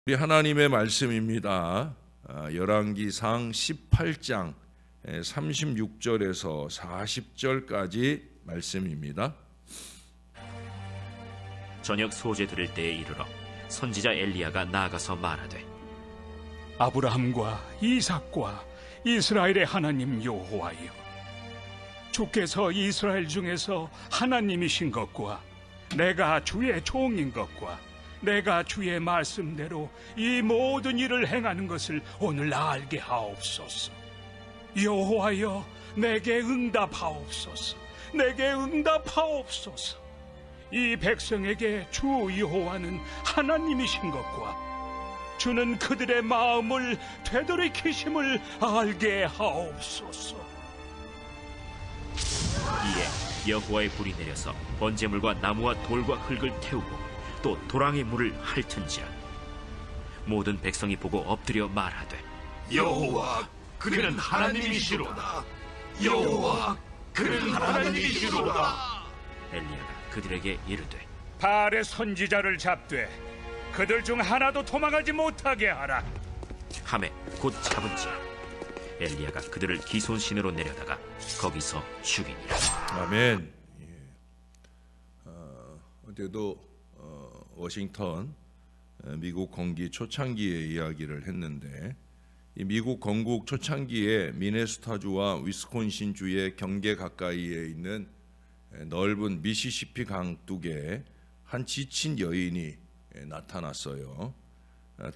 우리 하나님의 말씀입니다. 열왕기상 18장 36절에서 40절까지 말씀입니다. 저녁 소재 들을 때에 이르러 선지자 엘리야가 나아가서 말하되, 아브라함과 이삭과 이스라엘의 하나님 여호와여, 주께서 이스라엘 중에서 하나님이신 것과 내가 주의 종인 것과 내가 주의 말씀대로 이 모든 일을 행하는 것을 오늘 알게 하옵소서. 여호와여, 내게 응답하옵소서. 내게 응답하옵소서. 이 백성에게 주 여호와는 하나님이신 것과 주는 그들의 마음을 되돌이키심을 알게 하옵소서. 이에 여호와의 불이 내려서 번제물과 나무와 돌과 흙을 태우고 또 도랑의 물을 핥은지라. 모든 백성이 보고 엎드려 말하되, 여호와, 그는 하나님이시로다. 여호와, 그는 하나님이시로다. 엘리야가 그들에게 이르되, 발의 선지자를 잡되 그들 중 하나도 도망하지 못하게 하라. 하매 곧 잡은지라. 엘리야가 그들을 기손신으로 내려다가 거기서 죽이니라. 아멘. 어제도 워싱턴 미국 건기 초창기의 이야기를 했는데, 이 미국 건국 초창기에 미네소타주와 위스콘신주의 경계 가까이에 있는 넓은 미시시피 강둑에 한 지친 여인이 나타났어요.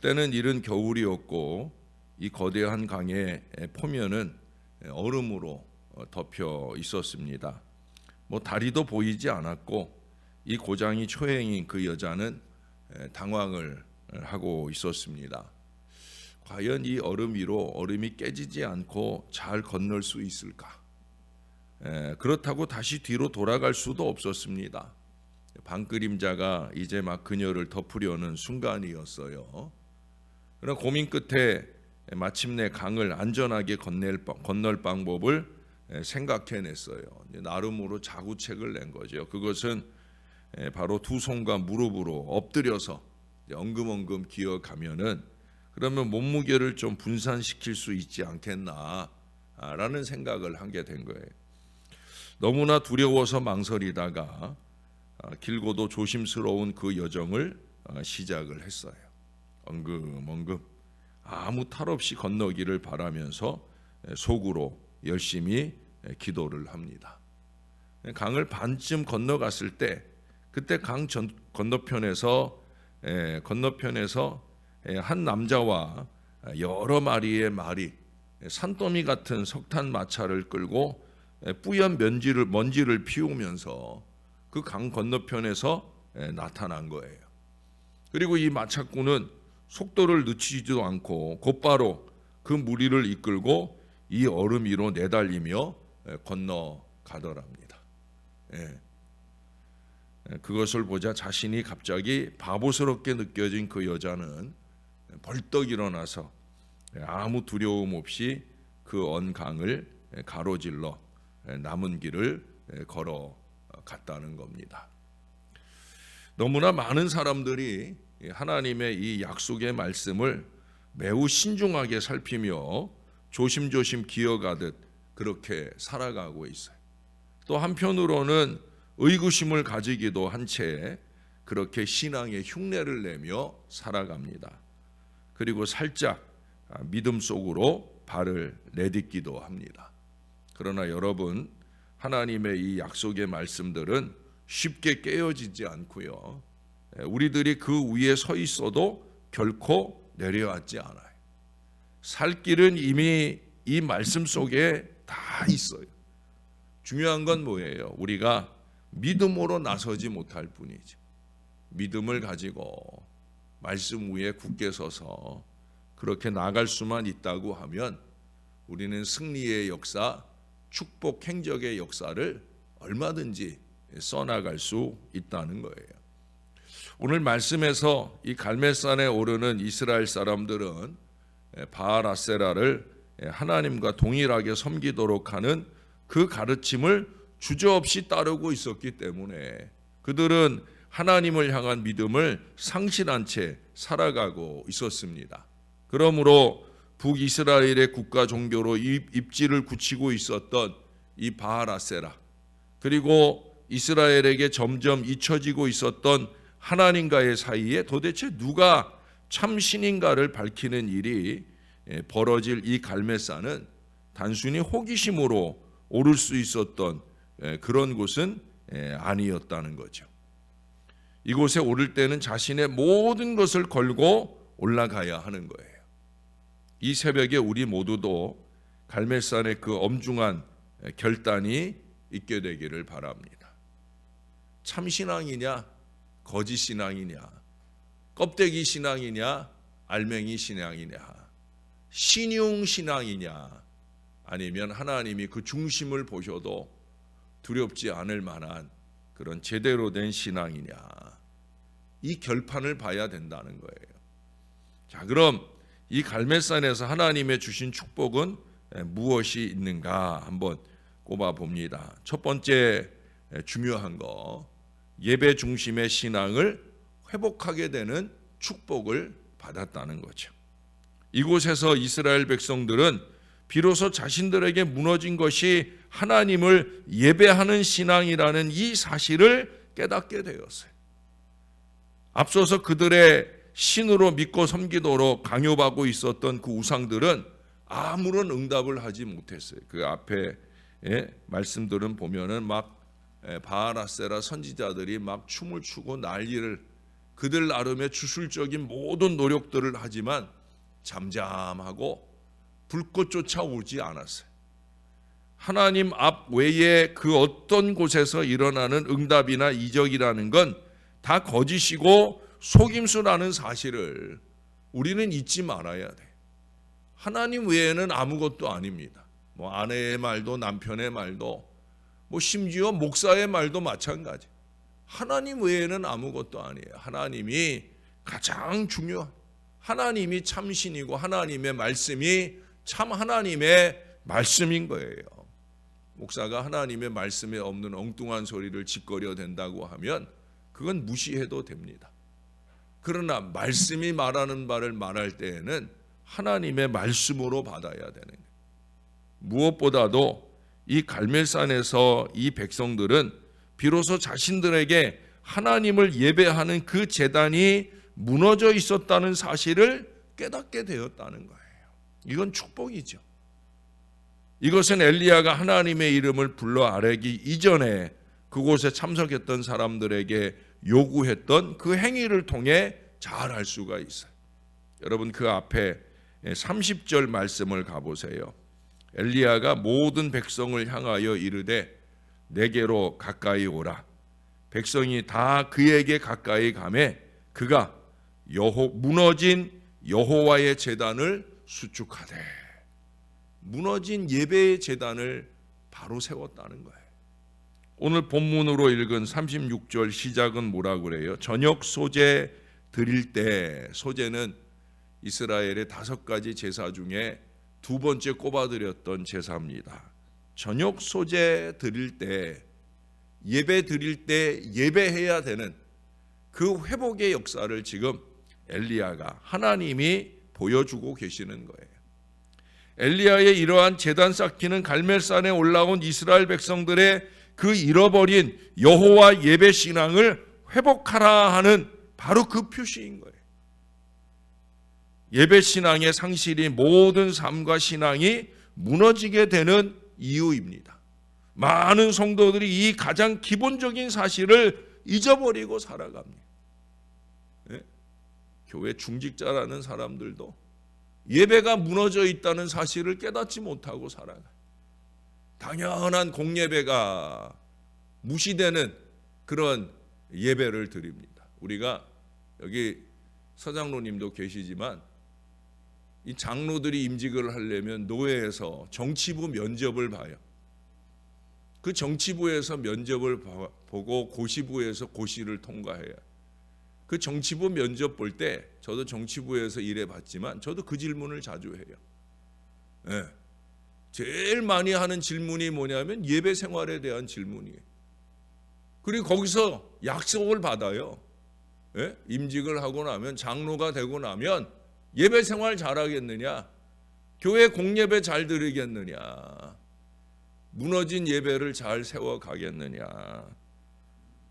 때는 이른 겨울이었고 이 거대한 강의 포면은 얼음으로 덮여 있었습니다. 다리도 보이지 않았고 이 고장이 초행인 그 여자는 당황을 하고 있었습니다. 과연 이 얼음 위로 얼음이 깨지지 않고 잘 건널 수 있을까? 그렇다고 다시 뒤로 돌아갈 수도 없었습니다. 방그림자가 이제 막 그녀를 덮으려는 순간이었어요. 그러나 고민 끝에 마침내 강을 안전하게 건널 방법을 생각해냈어요. 나름으로 자구책을 낸 거죠. 그것은 바로 두 손과 무릎으로 엎드려서 엉금엉금 기어가면은 그러면 몸무게를 좀 분산시킬 수 있지 않겠나라는 생각을 하게 된 거예요. 너무나 두려워서 망설이다가 길고도 조심스러운 그 여정을 시작을 했어요. 엉금엉금 아무 탈 없이 건너기를 바라면서 속으로 열심히 기도를 합니다. 강을 반쯤 건너갔을 때, 그때 강 건너편에서 한 남자와 여러 마리의 말이 산더미 같은 석탄 마차를 끌고 뿌연 먼지를 피우면서 그 강 건너편에서 나타난 거예요. 그리고 이 마차꾼은 속도를 늦추지도 않고 곧바로 그 무리를 이끌고 이 얼음 위로 내달리며 건너가더랍니다. 그것을 보자 자신이 갑자기 바보스럽게 느껴진 그 여자는 벌떡 일어나서 아무 두려움 없이 그 언강을 가로질러 남은 길을 걸어갔다는 겁니다. 너무나 많은 사람들이 하나님의 이 약속의 말씀을 매우 신중하게 살피며 조심조심 기어가듯 그렇게 살아가고 있어요. 또 한편으로는 의구심을 가지기도 한 채 그렇게 신앙의 흉내를 내며 살아갑니다. 그리고 살짝 믿음 속으로 발을 내딛기도 합니다. 그러나 여러분, 하나님의 이 약속의 말씀들은 쉽게 깨어지지 않고요, 우리들이 그 위에 서 있어도 결코 내려앉지 않아요. 살 길은 이미 이 말씀 속에 다 있어요. 중요한 건 뭐예요? 우리가 믿음으로 나서지 못할 뿐이죠. 믿음을 가지고 말씀 위에 굳게 서서 그렇게 나갈 수만 있다고 하면 우리는 승리의 역사, 축복 행적의 역사를 얼마든지 써나갈 수 있다는 거예요. 오늘 말씀에서 이 갈멜산에 오르는 이스라엘 사람들은 바알 아세라를 하나님과 동일하게 섬기도록 하는 그 가르침을 주저없이 따르고 있었기 때문에 그들은 하나님을 향한 믿음을 상실한 채 살아가고 있었습니다. 그러므로 북이스라엘의 국가 종교로 입지를 굳히고 있었던 이 바알-아세라, 그리고 이스라엘에게 점점 잊혀지고 있었던 하나님과의 사이에 도대체 누가 참 신인가를 밝히는 일이 벌어질 이 갈멜산은 단순히 호기심으로 오를 수 있었던 그런 곳은 아니었다는 거죠. 이곳에 오를 때는 자신의 모든 것을 걸고 올라가야 하는 거예요. 이 새벽에 우리 모두도 갈멜산의 그 엄중한 결단이 있게 되기를 바랍니다. 참신앙이냐 거짓 신앙이냐, 껍데기 신앙이냐 알맹이 신앙이냐, 신용 신앙이냐, 아니면 하나님이 그 중심을 보셔도 두렵지 않을 만한 그런 제대로 된 신앙이냐, 이 결판을 봐야 된다는 거예요. 자, 그럼 이 갈멜산에서 하나님의 주신 축복은 무엇이 있는가 한번 꼽아 봅니다. 첫 번째 중요한 거, 예배 중심의 신앙을 회복하게 되는 축복을 받았다는 거죠. 이곳에서 이스라엘 백성들은 비로소 자신들에게 무너진 것이 하나님을 예배하는 신앙이라는 이 사실을 깨닫게 되었어요. 앞서서 그들의 신으로 믿고 섬기도록 강요받고 있었던 그 우상들은 아무런 응답을 하지 못했어요. 그 앞에 말씀들은 보면은 막 바알-아세라 선지자들이 막 춤을 추고 난리를, 그들 나름의 주술적인 모든 노력들을 하지만 잠잠하고 불꽃조차 오지 않았어요. 하나님 앞 외에 그 어떤 곳에서 일어나는 응답이나 이적이라는 건 다 거짓이고 속임수라는 사실을 우리는 잊지 말아야 돼. 하나님 외에는 아무것도 아닙니다. 뭐 아내의 말도 남편의 말도 뭐 심지어 목사의 말도 마찬가지. 하나님 외에는 아무것도 아니에요. 하나님이 가장 중요한, 하나님이 참신이고 하나님의 말씀이 참 하나님의 말씀인 거예요. 목사가 하나님의 말씀에 없는 엉뚱한 소리를 짓거려 댄다고 하면 그건 무시해도 됩니다. 그러나 말씀이 말하는 바를 말할 때에는 하나님의 말씀으로 받아야 되는 거예요. 무엇보다도 이 갈멜산에서 이 백성들은 비로소 자신들에게 하나님을 예배하는 그 제단이 무너져 있었다는 사실을 깨닫게 되었다는 거예요. 이건 축복이죠. 이것은 엘리야가 하나님의 이름을 불러 아뢰기 이전에 그곳에 참석했던 사람들에게 요구했던 그 행위를 통해 잘 알 수가 있어요. 여러분, 그 앞에 30절 말씀을 가보세요. 엘리야가 모든 백성을 향하여 이르되 내게로 가까이 오라. 백성이 다 그에게 가까이 가매 그가 무너진 여호와의 제단을 수축하되, 무너진 예배의 제단을 바로 세웠다는 거예요. 오늘 본문으로 읽은 36절 시작은 뭐라고 그래요? 저녁 소제 드릴 때, 소제는 이스라엘의 5가지 제사 중에 2번째 꼽아드렸던 제사입니다. 저녁 소제 드릴 때, 예배 드릴 때 예배해야 되는 그 회복의 역사를 지금 엘리야가, 하나님이 보여주고 계시는 거예요. 엘리야의 이러한 제단 쌓기는 갈멜산에 올라온 이스라엘 백성들의 그 잃어버린 여호와 예배 신앙을 회복하라 하는 바로 그 표시인 거예요. 예배 신앙의 상실이 모든 삶과 신앙이 무너지게 되는 이유입니다. 많은 성도들이 이 가장 기본적인 사실을 잊어버리고 살아갑니다. 교회 중직자라는 사람들도 예배가 무너져 있다는 사실을 깨닫지 못하고 살아가요. 당연한 공예배가 무시되는 그런 예배를 드립니다. 우리가 여기 서장로님도 계시지만 이 장로들이 임직을 하려면 노회에서 정치부 면접을 봐요. 그 정치부에서 면접을 보고 고시부에서 고시를 통과해야. 그 정치부 면접 볼 때 저도 정치부에서 일해 봤지만 저도 그 질문을 자주 해요. 네. 제일 많이 하는 질문이 뭐냐면 예배 생활에 대한 질문이에요. 그리고 거기서 약속을 받아요. 예? 임직을 하고 나면, 장로가 되고 나면 예배 생활 잘하겠느냐? 교회 공예배 잘 드리겠느냐? 무너진 예배를 잘 세워 가겠느냐?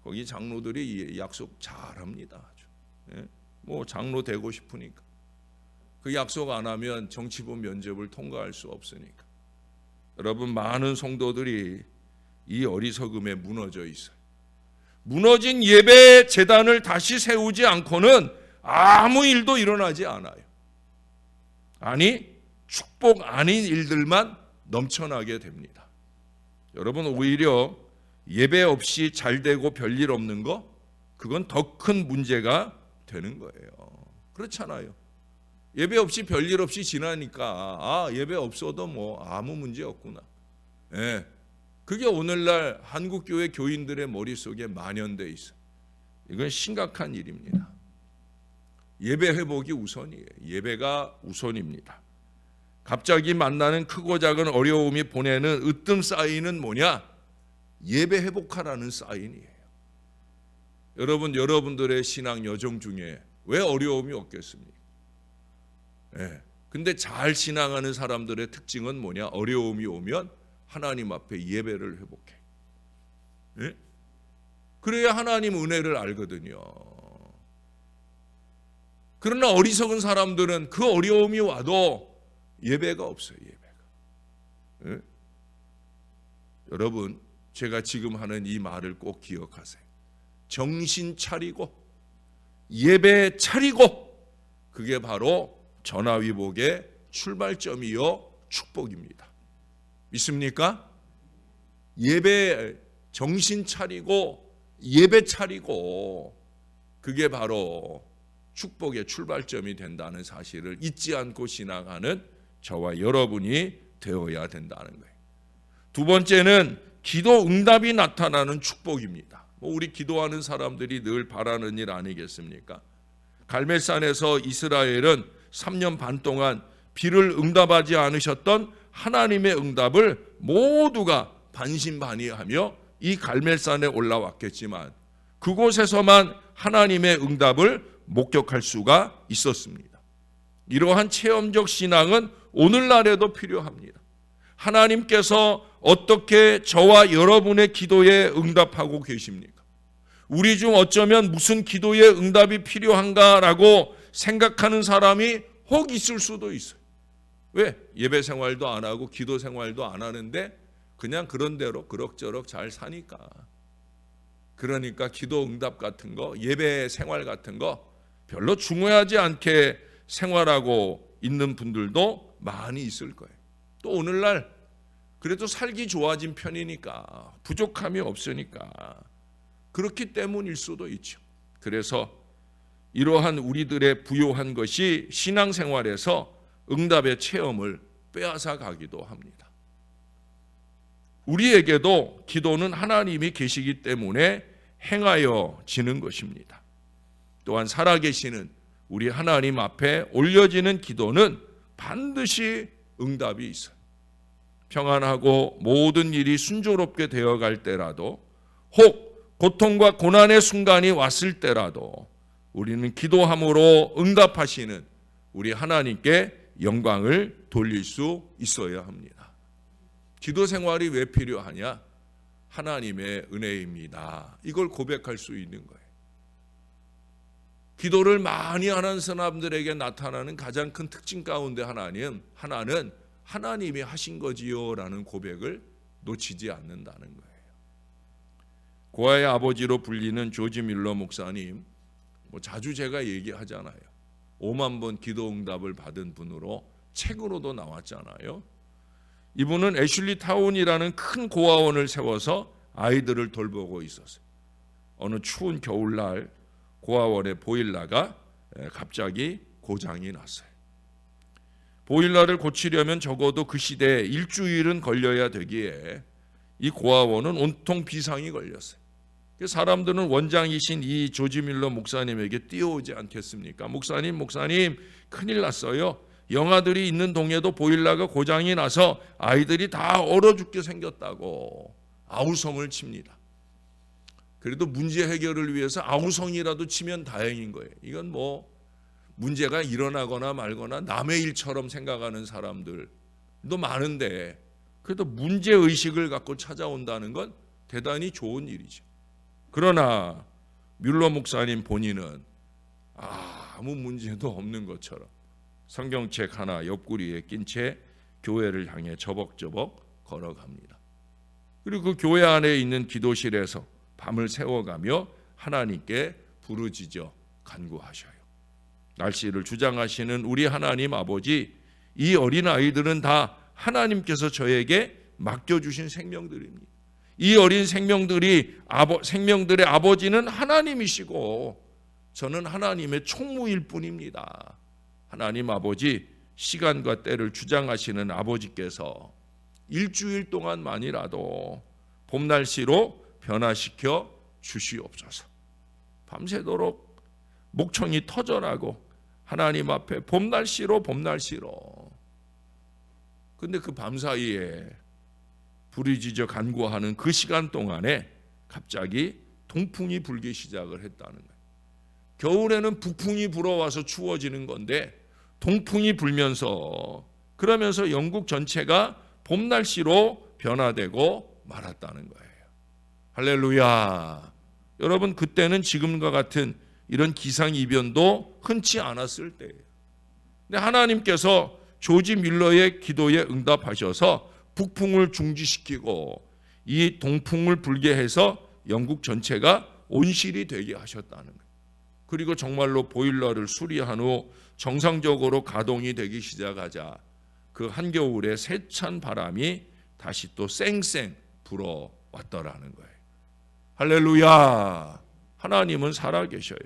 거기 장로들이 약속 잘합니다. 아주. 예? 뭐 장로 되고 싶으니까. 그 약속 안 하면 정치부 면접을 통과할 수 없으니까. 여러분, 많은 성도들이 이 어리석음에 무너져 있어요. 무너진 예배 재단을 다시 세우지 않고는 아무 일도 일어나지 않아요. 아니, 축복 아닌 일들만 넘쳐나게 됩니다. 여러분, 오히려 예배 없이 잘 되고 별일 없는 거, 그건 더 큰 문제가 되는 거예요. 그렇잖아요. 예배 없이 별일 없이 지나니까 예배 없어도 뭐 아무 문제 없구나. 예. 그게 오늘날 한국교회 교인들의 머릿속에 만연돼 있어요. 이건 심각한 일입니다. 예배 회복이 우선이에요. 예배가 우선입니다. 갑자기 만나는 크고 작은 어려움이 보내는 으뜸 사인은 뭐냐? 예배 회복하라는 사인이에요. 여러분, 여러분들의 신앙 여정 중에 왜 어려움이 없겠습니까? 예. 근데 잘 신앙하는 사람들의 특징은 뭐냐? 어려움이 오면 하나님 앞에 예배를 회복해. 예? 그래야 하나님 은혜를 알거든요. 그러나 어리석은 사람들은 그 어려움이 와도 예배가 없어요. 예배가. 예? 여러분, 제가 지금 하는 이 말을 꼭 기억하세요. 정신 차리고 예배 차리고, 그게 바로 전화위복의 출발점이요 축복입니다. 믿습니까? 예배 정신 차리고 예배 차리고, 그게 바로 축복의 출발점이 된다는 사실을 잊지 않고 신앙하는 저와 여러분이 되어야 된다는 거예요. 두 번째는 기도 응답이 나타나는 축복입니다. 우리 기도하는 사람들이 늘 바라는 일 아니겠습니까? 갈멜산에서 이스라엘은 3년 반 동안 비를 응답하지 않으셨던 하나님의 응답을 모두가 반신반의하며 이 갈멜산에 올라왔겠지만, 그곳에서만 하나님의 응답을 목격할 수가 있었습니다. 이러한 체험적 신앙은 오늘날에도 필요합니다. 하나님께서 어떻게 저와 여러분의 기도에 응답하고 계십니까? 우리 중 어쩌면 무슨 기도에 응답이 필요한가라고 생각하는 사람이 혹 있을 수도 있어요. 왜? 예배 생활도 안 하고 기도 생활도 안 하는데 그냥 그런 대로 그럭저럭 잘 사니까. 그러니까 기도 응답 같은 거, 예배 생활 같은 거 별로 중요하지 않게 생활하고 있는 분들도 많이 있을 거예요. 또 오늘날 그래도 살기 좋아진 편이니까, 부족함이 없으니까 그렇기 때문일 수도 있죠. 그래서 이러한 우리들의 부요한 것이 신앙생활에서 응답의 체험을 빼앗아 가기도 합니다. 우리에게도 기도는 하나님이 계시기 때문에 행하여지는 것입니다. 또한 살아계시는 우리 하나님 앞에 올려지는 기도는 반드시 응답이 있어요. 평안하고 모든 일이 순조롭게 되어갈 때라도, 혹 고통과 고난의 순간이 왔을 때라도 우리는 기도함으로 응답하시는 우리 하나님께 영광을 돌릴 수 있어야 합니다. 기도 생활이 왜 필요하냐? 하나님의 은혜입니다. 이걸 고백할 수 있는 거예요. 기도를 많이 하는 사람들에게 나타나는 가장 큰 특징 가운데 하나는 하나님이 하신 거지요 라는 고백을 놓치지 않는다는 거예요. 고아의 아버지로 불리는 조지 밀러 목사님, 자주 제가 얘기하잖아요. 5만 번 기도 응답을 받은 분으로 책으로도 나왔잖아요. 이분은 애슐리 타운이라는 큰 고아원을 세워서 아이들을 돌보고 있었어요. 어느 추운 겨울날 고아원의 보일러가 갑자기 고장이 났어요. 보일러를 고치려면 적어도 그 시대에 일주일은 걸려야 되기에 이 고아원은 온통 비상이 걸렸어요. 사람들은 원장이신 이 조지 밀러 목사님에게 뛰어오지 않겠습니까? 목사님 큰일 났어요. 영아들이 있는 동에도 보일러가 고장이 나서 아이들이 다 얼어 죽게 생겼다고 아우성을 칩니다. 그래도 문제 해결을 위해서 아우성이라도 치면 다행인 거예요. 이건 뭐 문제가 일어나거나 말거나 남의 일처럼 생각하는 사람들도 많은데 그래도 문제의식을 갖고 찾아온다는 건 대단히 좋은 일이죠. 그러나 뮬러 목사님 본인은 아무 문제도 없는 것처럼 성경책 하나 옆구리에 낀 채 교회를 향해 저벅저벅 걸어갑니다. 그리고 그 교회 안에 있는 기도실에서 밤을 새워가며 하나님께 부르짖어 간구하셔요. 날씨를 주장하시는 우리 하나님 아버지, 이 어린아이들은 다 하나님께서 저에게 맡겨주신 생명들입니다. 이 어린 생명들의 아버지는 하나님이시고 저는 하나님의 총무일 뿐입니다. 하나님 아버지, 시간과 때를 주장하시는 아버지께서 일주일 동안만이라도 봄 날씨로 변화시켜 주시옵소서. 밤새도록 목청이 터져나고 하나님 앞에 봄 날씨로. 근데 그 밤사이에 부르짖어 간구하는 그 시간 동안에 갑자기 동풍이 불기 시작을 했다는 거예요. 겨울에는 북풍이 불어와서 추워지는 건데 동풍이 불면서 그러면서 영국 전체가 봄 날씨로 변화되고 말았다는 거예요. 할렐루야. 여러분, 그때는 지금과 같은 이런 기상이변도 흔치 않았을 때예요. 근데 하나님께서 조지 뮬러의 기도에 응답하셔서 북풍을 중지시키고 이 동풍을 불게 해서 영국 전체가 온실이 되게 하셨다는 거예요. 그리고 정말로 보일러를 수리한 후 정상적으로 가동이 되기 시작하자 그 한겨울에 세찬 바람이 다시 또 쌩쌩 불어왔더라는 거예요. 할렐루야. 하나님은 살아계셔요.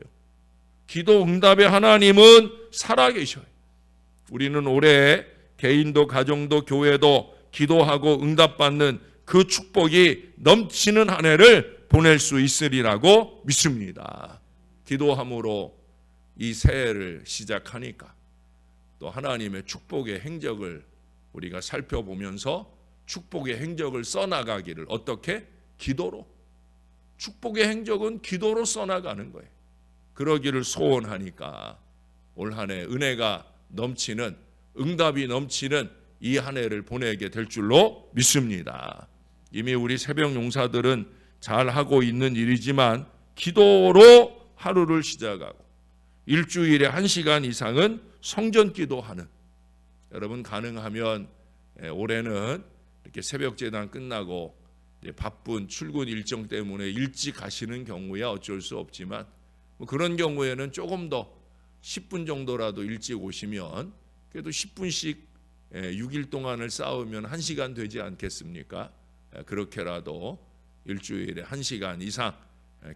기도 응답의 하나님은 살아계셔요. 우리는 올해 개인도 가정도 교회도 기도하고 응답받는 그 축복이 넘치는 한 해를 보낼 수 있으리라고 믿습니다. 기도함으로 이 새해를 시작하니까 또 하나님의 축복의 행적을 우리가 살펴보면서 축복의 행적을 써나가기를 어떻게? 기도로. 축복의 행적은 기도로 써나가는 거예요. 그러기를 소원하니까 올 한 해 은혜가 넘치는, 응답이 넘치는 이 한 해를 보내게 될 줄로 믿습니다. 이미 우리 새벽 용사들은 잘 하고 있는 일이지만 기도로 하루를 시작하고 일주일에 1시간 이상은 성전 기도하는, 여러분 가능하면 올해는 이렇게 새벽 제단 끝나고 바쁜 출근 일정 때문에 일찍 가시는 경우야 어쩔 수 없지만 그런 경우에는 조금 더 10분 정도라도 일찍 오시면 그래도 10분씩 6일 동안을 쌓으면 1시간 되지 않겠습니까? 그렇게라도 일주일에 1시간 이상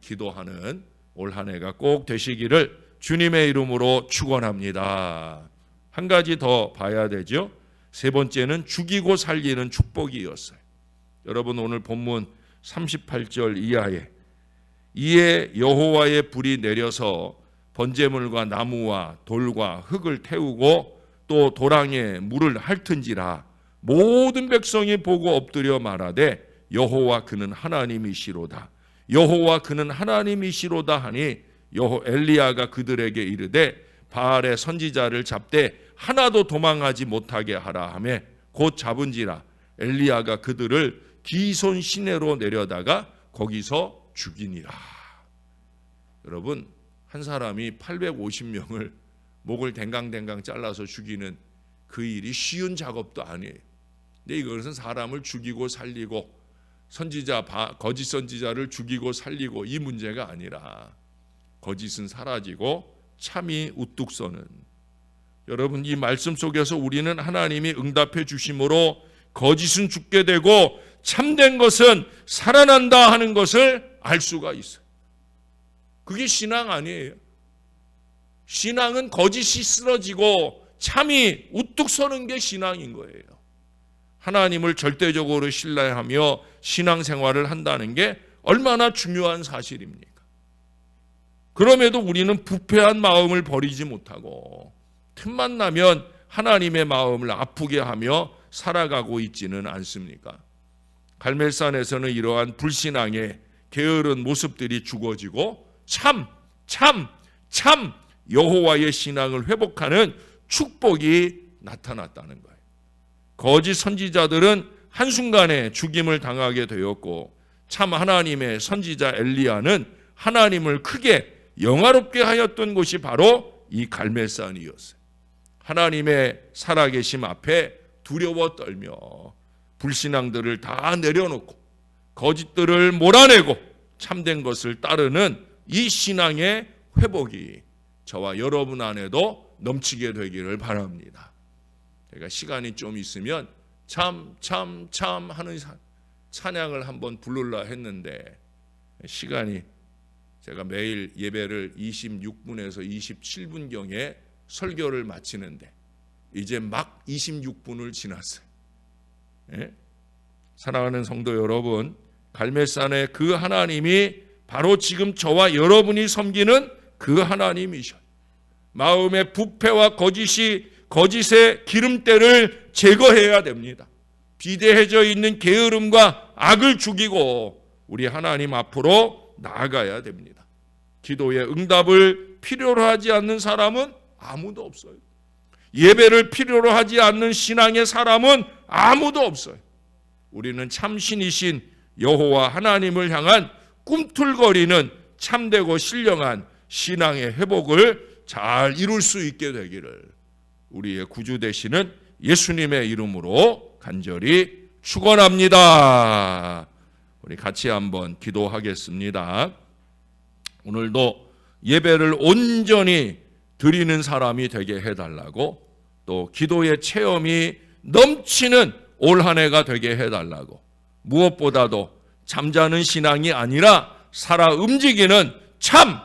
기도하는 올 한 해가 꼭 되시기를 주님의 이름으로 축원합니다. 한 가지 더 봐야 되죠. 세 번째는 죽이고 살리는 축복이었어요. 여러분 오늘 본문 38절 이하에 이에 여호와의 불이 내려서 번제물과 나무와 돌과 흙을 태우고 또 도랑에 물을 핥은지라 모든 백성이 보고 엎드려 말하되 여호와 그는 하나님이시로다. 여호와 그는 하나님이시로다 하니 엘리야가 그들에게 이르되 바알의 선지자를 잡되 하나도 도망하지 못하게 하라 하며 곧 잡은지라 엘리야가 그들을 기손 시내로 내려다가 거기서 죽이니라. 여러분 한 사람이 850명을 목을 댕강댕강 잘라서 죽이는 그 일이 쉬운 작업도 아니에요. 근데 이것은 사람을 죽이고 살리고 거짓 선지자를 죽이고 살리고 이 문제가 아니라 거짓은 사라지고 참이 우뚝 서는, 여러분 이 말씀 속에서 우리는 하나님이 응답해 주심으로 거짓은 죽게 되고 참된 것은 살아난다 하는 것을 알 수가 있어요. 그게 신앙 아니에요. 신앙은 거짓이 쓰러지고 참이 우뚝 서는 게 신앙인 거예요. 하나님을 절대적으로 신뢰하며 신앙생활을 한다는 게 얼마나 중요한 사실입니까? 그럼에도 우리는 부패한 마음을 버리지 못하고 틈만 나면 하나님의 마음을 아프게 하며 살아가고 있지는 않습니까? 갈멜산에서는 이러한 불신앙의 게으른 모습들이 죽어지고 참 여호와의 신앙을 회복하는 축복이 나타났다는 거예요. 거짓 선지자들은 한순간에 죽임을 당하게 되었고 참 하나님의 선지자 엘리야는 하나님을 크게 영화롭게 하였던 곳이 바로 이 갈멜산이었어요. 하나님의 살아계심 앞에 두려워 떨며 불신앙들을 다 내려놓고 거짓들을 몰아내고 참된 것을 따르는 이 신앙의 회복이 저와 여러분 안에도 넘치게 되기를 바랍니다. 제가 시간이 좀 있으면 참 하는 찬양을 한번 부르려 했는데 시간이 제가 매일 예배를 26분에서 27분경에 설교를 마치는데 이제 막 26분을 지났어요. 예? 사랑하는 성도 여러분, 갈멜산의 그 하나님이 바로 지금 저와 여러분이 섬기는 그 하나님이셔. 마음의 부패와 거짓의 기름때를 제거해야 됩니다. 비대해져 있는 게으름과 악을 죽이고 우리 하나님 앞으로 나아가야 됩니다. 기도의 응답을 필요로 하지 않는 사람은 아무도 없어요. 예배를 필요로 하지 않는 신앙의 사람은 아무도 없어요. 우리는 참신이신 여호와 하나님을 향한 꿈틀거리는 참되고 신령한 신앙의 회복을 잘 이룰 수 있게 되기를 우리의 구주 되시는 예수님의 이름으로 간절히 축원합니다. 우리 같이 한번 기도하겠습니다. 오늘도 예배를 온전히 드리는 사람이 되게 해달라고, 또 기도의 체험이 넘치는 올 한 해가 되게 해달라고, 무엇보다도 잠자는 신앙이 아니라 살아 움직이는 참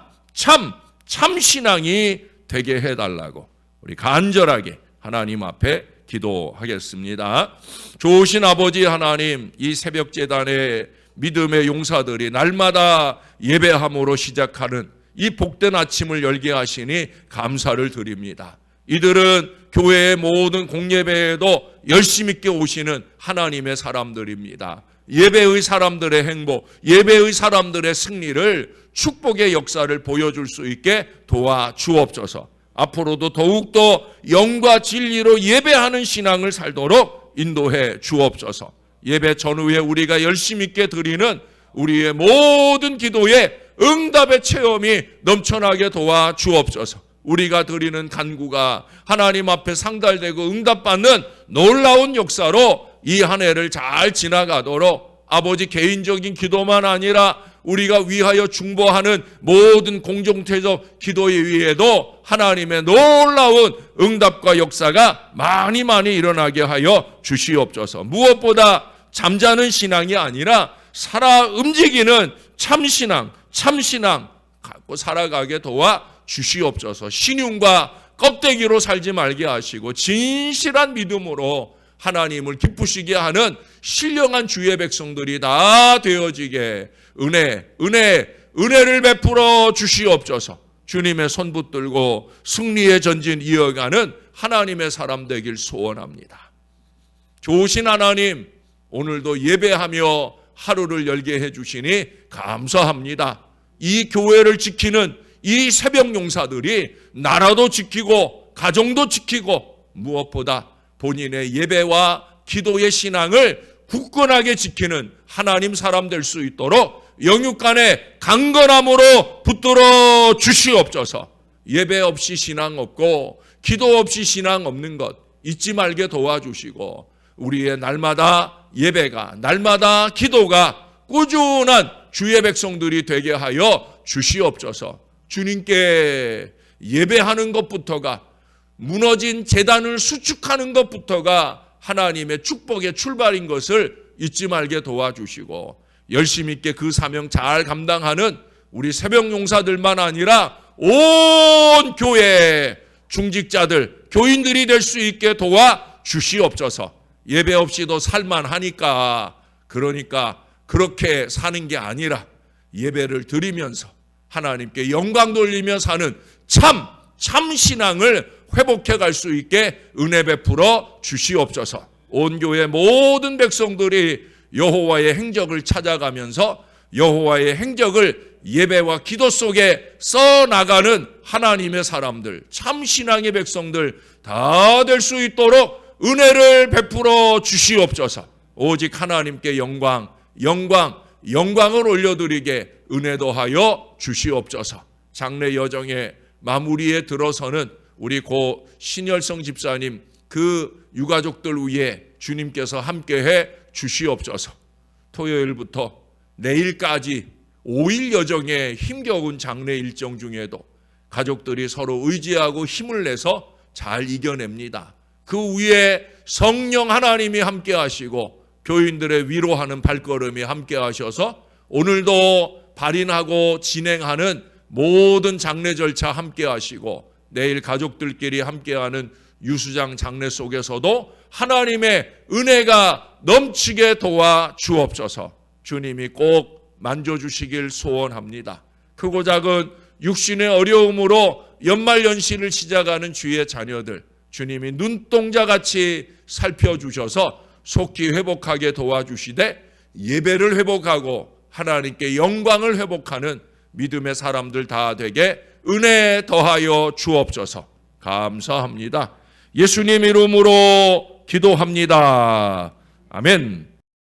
신앙이 되게 해달라고 우리 간절하게 하나님 앞에 기도하겠습니다. 좋으신 아버지 하나님, 이 새벽 제단의 믿음의 용사들이 날마다 예배함으로 시작하는 이 복된 아침을 열게 하시니 감사를 드립니다. 이들은 교회의 모든 공예배에도 열심 있게 오시는 하나님의 사람들입니다. 예배의 사람들의 행복, 예배의 사람들의 승리를, 축복의 역사를 보여줄 수 있게 도와주옵소서. 앞으로도 더욱더 영과 진리로 예배하는 신앙을 살도록 인도해 주옵소서. 예배 전후에 우리가 열심 있게 드리는 우리의 모든 기도에 응답의 체험이 넘쳐나게 도와주옵소서. 우리가 드리는 간구가 하나님 앞에 상달되고 응답받는 놀라운 역사로 이 한 해를 잘 지나가도록 아버지, 개인적인 기도만 아니라 우리가 위하여 중보하는 모든 공동체적 기도에 위에도 하나님의 놀라운 응답과 역사가 많이 일어나게 하여 주시옵소서. 무엇보다 잠자는 신앙이 아니라 살아 움직이는 참신앙 갖고 살아가게 도와 주시옵소서. 신용과 껍데기로 살지 말게 하시고 진실한 믿음으로 하나님을 기쁘시게 하는 신령한 주의 백성들이 다 되어지게 은혜를 베풀어 주시옵소서. 주님의 손 붙들고 승리의 전진 이어가는 하나님의 사람 되길 소원합니다. 좋으신 하나님, 오늘도 예배하며 하루를 열게 해주시니 감사합니다. 이 교회를 지키는 이 새벽 용사들이 나라도 지키고 가정도 지키고 무엇보다 본인의 예배와 기도의 신앙을 굳건하게 지키는 하나님 사람 될 수 있도록 영육간의 강건함으로 붙들어 주시옵소서. 예배 없이 신앙 없고 기도 없이 신앙 없는 것 잊지 말게 도와주시고 우리의 날마다 예배가, 날마다 기도가 꾸준한 주의 백성들이 되게 하여 주시옵소서. 주님께 예배하는 것부터가, 무너진 제단을 수축하는 것부터가 하나님의 축복의 출발인 것을 잊지 말게 도와주시고 열심 있게 그 사명 잘 감당하는 우리 새벽 용사들만 아니라 온 교회 중직자들, 교인들이 될 수 있게 도와주시옵소서. 예배 없이도 살만하니까, 그러니까 그렇게 사는 게 아니라 예배를 드리면서 하나님께 영광 돌리며 사는 참 신앙을 회복해 갈 수 있게 은혜 베풀어 주시옵소서. 온 교회 모든 백성들이 여호와의 행적을 찾아가면서 여호와의 행적을 예배와 기도 속에 써나가는 하나님의 사람들, 참 신앙의 백성들 다 될 수 있도록 은혜를 베풀어 주시옵소서. 오직 하나님께 영광을 올려드리게 은혜 더하여 주시옵소서. 장례 여정의 마무리에 들어서는 우리 고 신열성 집사님 그 유가족들 위에 주님께서 함께해 주시옵소서. 토요일부터 내일까지 5일 여정의 힘겨운 장례 일정 중에도 가족들이 서로 의지하고 힘을 내서 잘 이겨냅니다. 그 위에 성령 하나님이 함께 하시고 교인들의 위로하는 발걸음이 함께 하셔서 오늘도 발인하고 진행하는 모든 장례 절차 함께 하시고 내일 가족들끼리 함께하는 유수장 장례 속에서도 하나님의 은혜가 넘치게 도와 주옵소서. 주님이 꼭 만져주시길 소원합니다. 크고 작은 육신의 어려움으로 연말연시를 시작하는 주의 자녀들, 주님이 눈동자같이 살펴주셔서 속히 회복하게 도와주시되 예배를 회복하고 하나님께 영광을 회복하는 믿음의 사람들 다 되게 은혜 더하여 주옵소서. 감사합니다. 예수님 이름으로 기도합니다. 아멘.